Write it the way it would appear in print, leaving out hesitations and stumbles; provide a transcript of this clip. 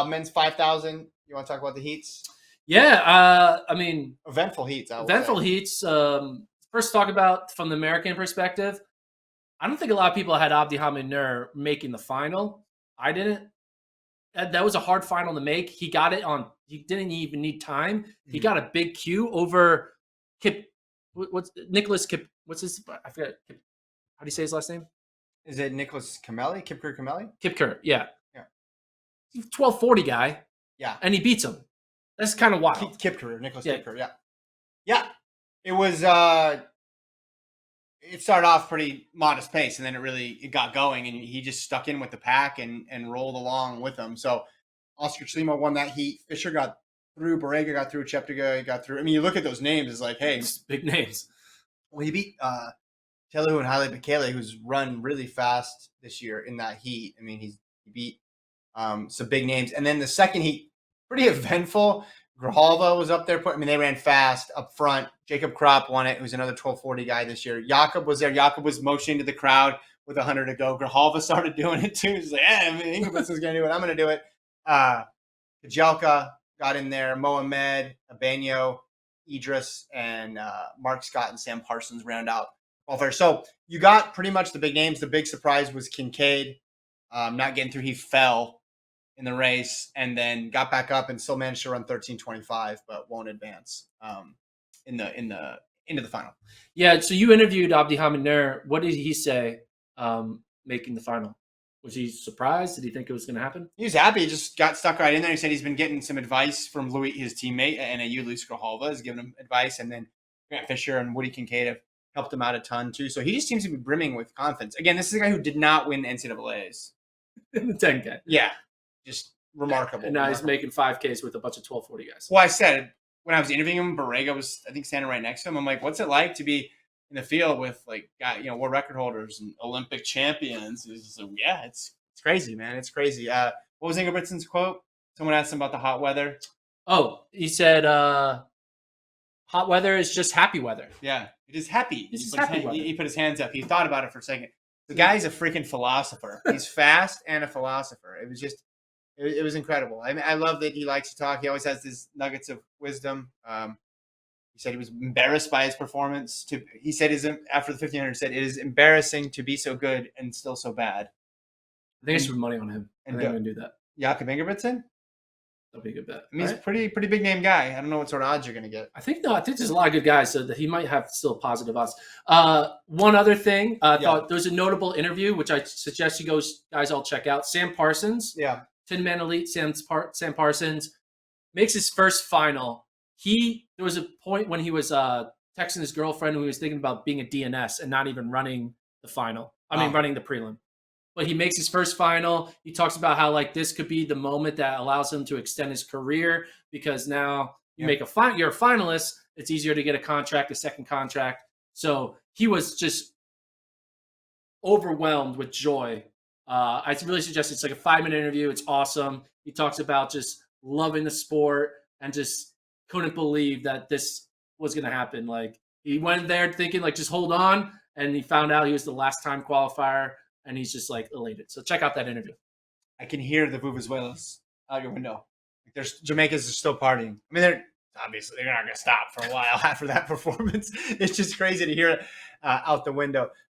Men's 5,000. You want to talk about the heats? Yeah, I mean, eventful heats. Eventful heats. First, talk about from the American perspective. I don't think a lot of people had Abdi Hamid Nur making the final. I didn't. That was a hard final to make. He got it on. He didn't even need time. He got a big Q over Kip. What's Nicholas Kip? What's his? I forget. Kip, how do you say his last name? Is it Nicholas Kameli? Kipker Kameli? Kipker. Yeah. Yeah. 1240 guy. Yeah. And he beats him. That's kind of wild. Kipker. Nicholas Kipker. Yeah. Yeah. It was. It started off pretty modest pace, and then it got going, and he just stuck in with the pack and rolled along with them. So Oscar Chelimo won that heat. Fisher got through. Borrega got through. Cheptegei got through. I mean, you look at those names, it's like, hey, it's big names. Well, he beat Telugu and Haile Bekele, who's run really fast this year in that heat. I mean, he beat some big names, and then the second heat, pretty eventful. Grijalva was up there. They ran fast up front. Jacob Kropp won it. Who's another 1240 guy this year. Jakob was there. Jakob was motioning to the crowd with 100 to go. Grijalva started doing it too. He's like, Ingebrigtsen's going to do it. I'm going to do it. Kajelka got in there. Mohamed, Abeno, Idris, and Mark Scott and Sam Parsons round out qualifiers. So you got pretty much the big names. The big surprise was Kincaid not getting through. He fell in the race and then got back up and still managed to run 13:25, but won't advance into the final. Yeah. So you interviewed Abdi Hamid Nur. What did he say making the final? Was he surprised? Did he think it was going to happen? He was happy. He just got stuck right in there. He said he's been getting some advice from Louis, his teammate at NAU, Luis Grijalva, has given him advice, and then Grant Fisher and Woody Kincaid have helped him out a ton too. So he just seems to be brimming with confidence. Again, this is a guy who did not win NCAAs in the 10K. Yeah. Just remarkable. And now he's making 5Ks with a bunch of 1240 guys. Well, I said when I was interviewing him, Borrega was, I think, standing right next to him. I'm like, what's it like to be in the field with world record holders and Olympic champions? He's like, yeah, it's crazy, man. It's crazy. What was Ingebrigtsen's quote? Someone asked him about the hot weather. Oh, he said, hot weather is just happy weather. Yeah, it is happy. It's just happy weather. He put his hands up. He thought about it for a second. The guy's a freaking philosopher. He's fast and a philosopher. It was just, it was incredible. I love that he likes to talk. He always has these nuggets of wisdom. He said he was embarrassed by his performance. He said after the 1500, said it is embarrassing to be so good and still so bad. I think I should put money on him. I think I'm going to do that. Jakob Ingebrigtsen? That'll be a good bet. I mean, he's a pretty big name guy. I don't know what sort of odds you're going to get. I think there's a lot of good guys, so that he might have still positive odds. One other thing, thought there's a notable interview, which I suggest you guys all check out. Sam Parsons. Yeah. 10-man elite Sam Parsons makes his first final. There was a point when he was texting his girlfriend who was thinking about being a DNS and not even running the final. Running the prelim. But he makes his first final. He talks about how this could be the moment that allows him to extend his career because now you're a finalist. It's easier to get a second contract. So he was just overwhelmed with joy. I really suggest it's like a 5-minute interview. It's awesome. He talks about just loving the sport and just couldn't believe that this was going to happen. He went there thinking just hold on. And he found out he was the last time qualifier. And he's just elated. So check out that interview. I can hear the Vuvuzelas out your window. Jamaicans are still partying. I mean, they're not going to stop for a while after that performance. It's just crazy to hear it out the window.